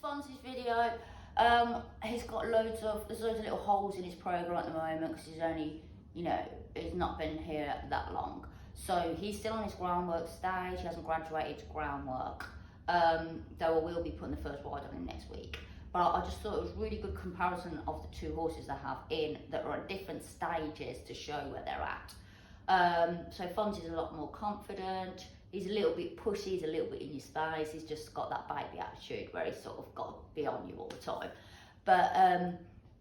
Fonzie's video. He's got there's loads of little holes in his program at the moment because he's only, he's not been here that long. So he's still on his groundwork stage. He hasn't graduated to groundwork. Though I will be putting the first ride on him next week. But I just thought it was really good comparison of the two horses they have in that are at different stages to show where they're at. So Fonzie's a lot more confident. He's a little bit pushy, he's a little bit in your face. He's just got that baby attitude where he's sort of got to be on you all the time. But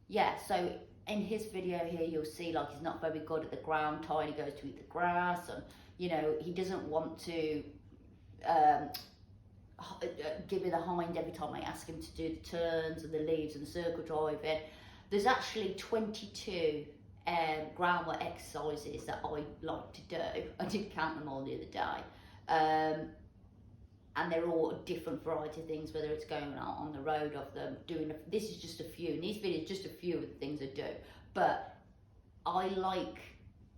yeah, so in his video here, you'll see like he's not very good at the ground tying. He goes to eat the grass, and he doesn't want to give me the hind every time I ask him to do the turns and the leaves and the circle driving. There's actually 22 groundwork exercises that I like to do. I did count them all the other day. And they're all a different variety of things, whether it's going out on the road of them, this is just a few, and these videos just a few of the things I do. But I like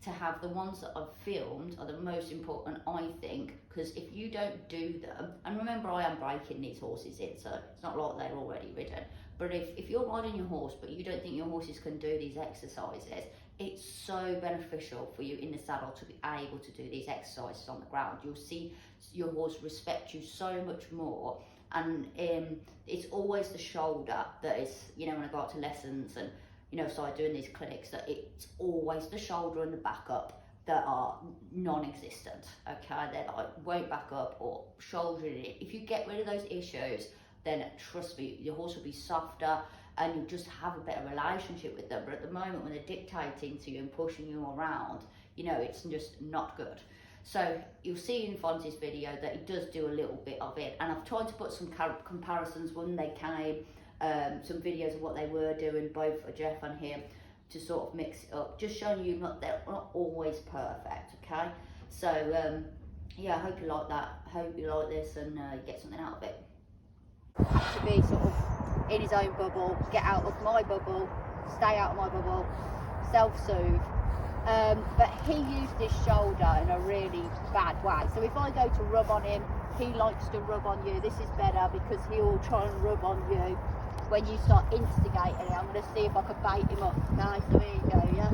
to have the ones that I've filmed are the most important, I think, because if you don't do them, and remember I am breaking these horses in, so it's not like they're already ridden, but if you're riding your horse but you don't think your horses can do these exercises, it's so beneficial for you in the saddle to be able to do these exercises on the ground. You'll see your horse respect you so much more, and it's always the shoulder that is, when I go out to lessons and start doing these clinics, that it's always the shoulder and the back up that are non-existent, okay? They're like won't back up or shouldering it. If you get rid of those issues, then trust me, your horse will be softer and you'll just have a better relationship with them. But at the moment when they're dictating to you and pushing you around, it's just not good. So you'll see in Fonzie's video that he does do a little bit of it, and I've tried to put some comparisons when they came, some videos of what they were doing, both Jeff and him, to sort of mix it up, just showing you they're not always perfect, okay? So yeah, I hope you like that, hope you like this and get something out of it. To be sort of in his own bubble, get out of my bubble, stay out of my bubble, self-soothe. But he used his shoulder in a really bad way. So if I go to rub on him, he likes to rub on you. This is better because he'll try and rub on you when you start instigating it. I'm going to see if I can bait him up. Nice, so here you go, yeah?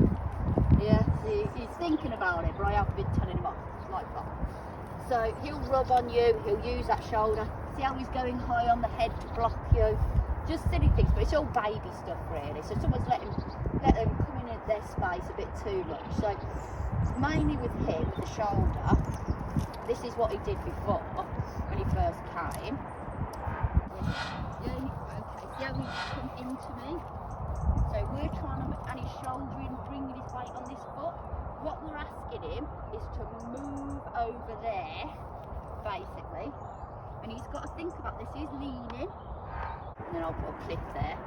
Yeah, see, he's thinking about it, but I haven't been telling him off, like that. So he'll rub on you, he'll use that shoulder. See how he's going high on the head to block you? Just silly things, but it's all baby stuff really. So someone's let them come in at their space a bit too much. So mainly with him, the shoulder, this is what he did before when he first came. Yeah, okay, see how he's come into me? So we're trying to, and he's shouldering, bringing his weight on this foot. What we're asking him is to move over there, basically. And he's got to think about this. He's leaning, and then I'll put a clip there.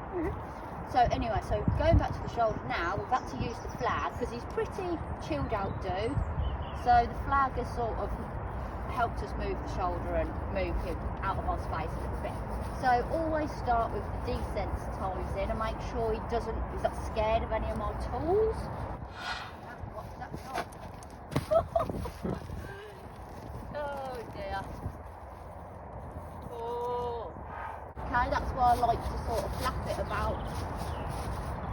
So anyway, so going back to the shoulder now, we've had to use the flag because he's pretty chilled out dude. So the flag has sort of helped us move the shoulder and move him out of our space a little bit. So always start with the desensitising and make sure he's not scared of any of my tools. What's that noise? Oh dear. Oh. Okay, that's why I like to sort of flap it about,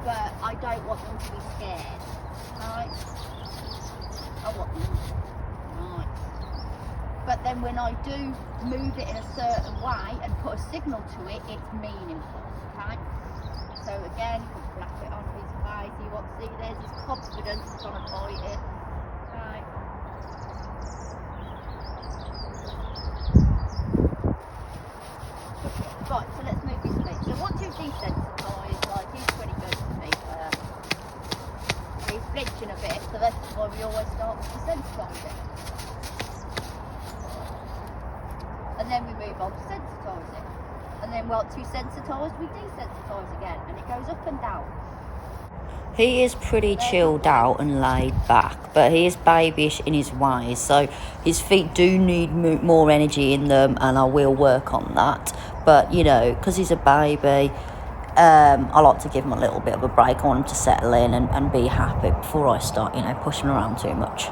but I don't want them to be scared. Right? I want them. Right. But then when I do move it in a certain way and put a signal to it, it's meaningful. Okay? So again, you can flap it on his face. You want to see there's his confidence, he's gonna bite it. Right. Right, so let's move his feet. So once you've desensitised, like he's pretty good to me. He's flinching a bit, so that's why we always start with desensitising. And then we move on to sensitising. And then once we sensitise, we desensitise again. And it goes up and down. He is pretty chilled out and laid back, but he is babyish in his ways. So his feet do need more energy in them, and I will work on that. But, because he's a baby, I like to give him a little bit of a break. I want him to settle in and be happy before I start, pushing around too much.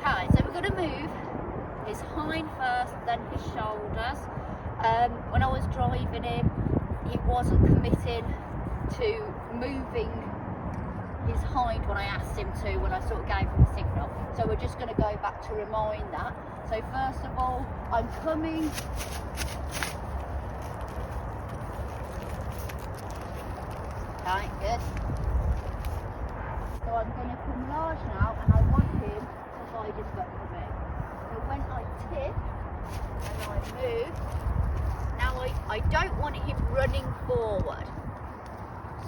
Okay, so we're going to move his hind first, then his shoulders. When I was driving him, he wasn't committing to moving his hind when I asked him to, when I sort of gave him the signal. So we're just going to go back to remind that. So first of all, I'm coming. Okay, good. So I'm going to come large now, and I want him to hide his butt for me. So when I tip and I move, now I don't want him running forward.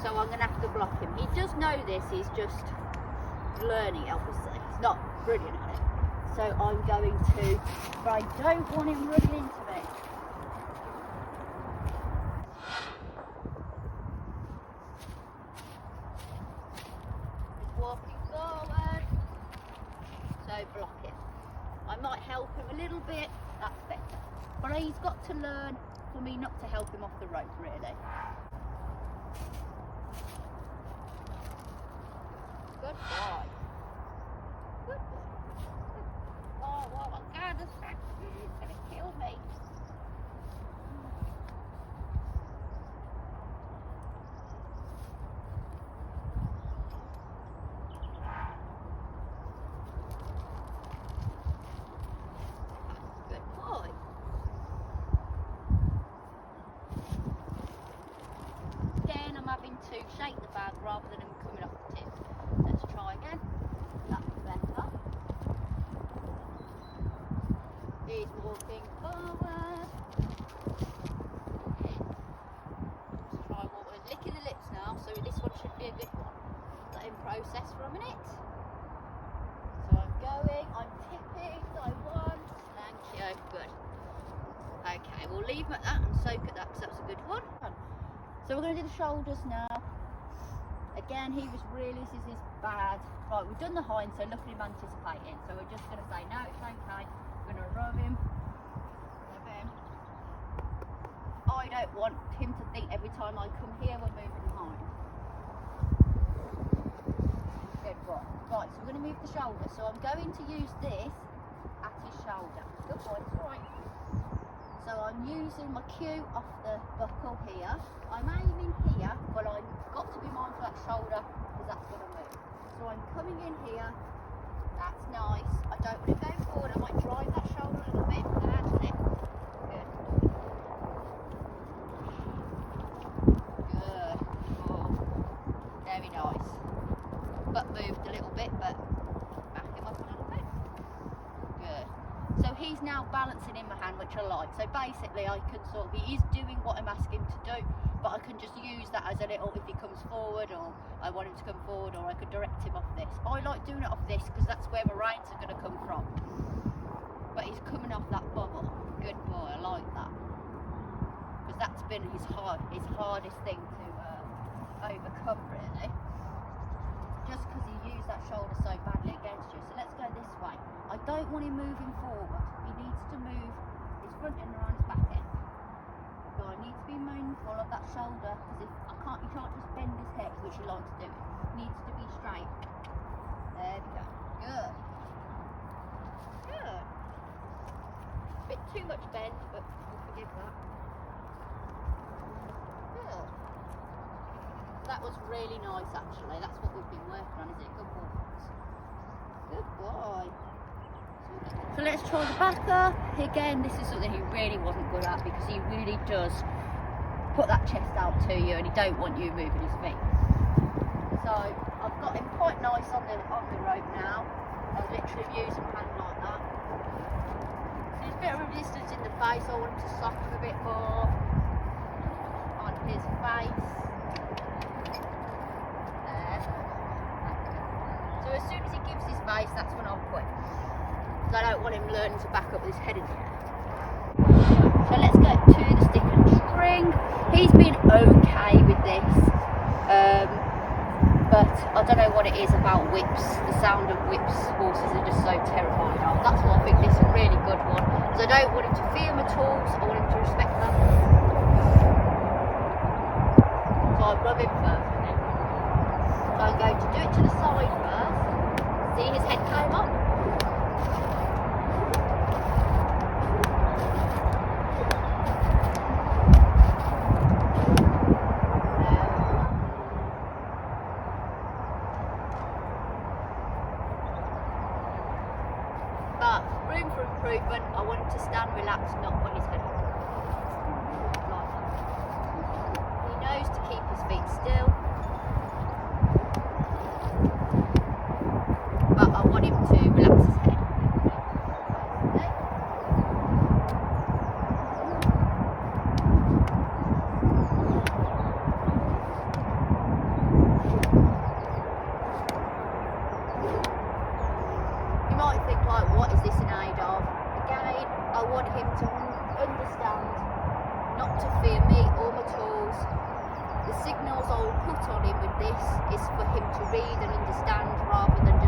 So I'm going to have to block him. He does know this, he's just learning, obviously. He's not brilliant at it. So I'm going to, but I don't want him running into me. He's walking forward. So block him. I might help him a little bit, that's better. But he's got to learn for me not to help him off the rope, really. Good boy. Good boy. Oh, my God, this is going to kill me. Good boy. Again, I'm having to shake the bag rather than him coming off the tip. Let's try again. That's better. He's walking forward. Let's try what we're licking the lips now, so this one should be a good one. Let him process for a minute. So I'm going, I'm tipping, I want. Thank you, good. Okay, we'll leave him at that and soak at that because that's a good one. So we're going to do the shoulders now. Again, he was really, this is bad. Right, we've done the hind, so look at him anticipating. So we're just going to say, no, it's okay. We're going to rub him. Rub him. I don't want him to think every time I come here we're moving hind. Good boy. Right, so we're going to move the shoulder. So I'm going to use this at his shoulder. Good boy, it's all right. So I'm using my cue off the buckle here. I'm aiming here, but I've got to be mindful of that shoulder because that's going to move. So I'm coming in here. That's nice. I don't want to go forward. I might drive that shoulder a little bit. That's it. Good. Good. Oh, very nice. Butt moved a little bit, but back him up a little bit. Good. So he's now balancing in my hand, which I like. So basically I can sort of, he is doing what I'm asking him to do, but I can just use that as a little, if he comes forward or I want him to come forward, or I could direct him off this. I like doing it off this because that's where my reins are going to come from. But he's coming off that bubble. Good boy, I like that. Because that's been his hardest thing to overcome, really. Just because he used that shoulder so badly against you. So let's go this way. I don't want him moving forward. He needs to move his front end around his back end. So I need to be mindful of that shoulder because if he can't just bend his head, which he likes doing. He needs to be straight. There we go. Good. Good. Bit too much bend, but we'll forgive that. Good. That was really nice, actually. That's what we've been working on, is it? Good boy. Good boy. So let's try the backer. Again, this is something he really wasn't good at because he really does put that chest out to you and he don't want you moving his feet. So I've got him quite nice on the rope now. I literally use him hand like that. So there's a bit of resistance in the face. I want him to soften a bit more on his face. There. So as soon as he gives his face, that's when I'll quit. I don't want him learning to back up with his head in the air. So let's go to the stick and string. He's been okay with this, But I don't know what it is about whips. The sound of whips, horses are just so terrifying. That's why I think this is a really good one. Because I don't want him to fear my tools, I want him to respect them. So I rub him first. So I'm going to do it to the side first. See, his head came up. But room for improvement. I want him to stand relaxed, not put his head up. Like that. He knows to keep his feet still. But I want him to relax his head. Okay. You might think, like, what is this in aid of? Again, I want him to understand not to fear me or my tools. The signals I will put on him with this is for him to read and understand rather than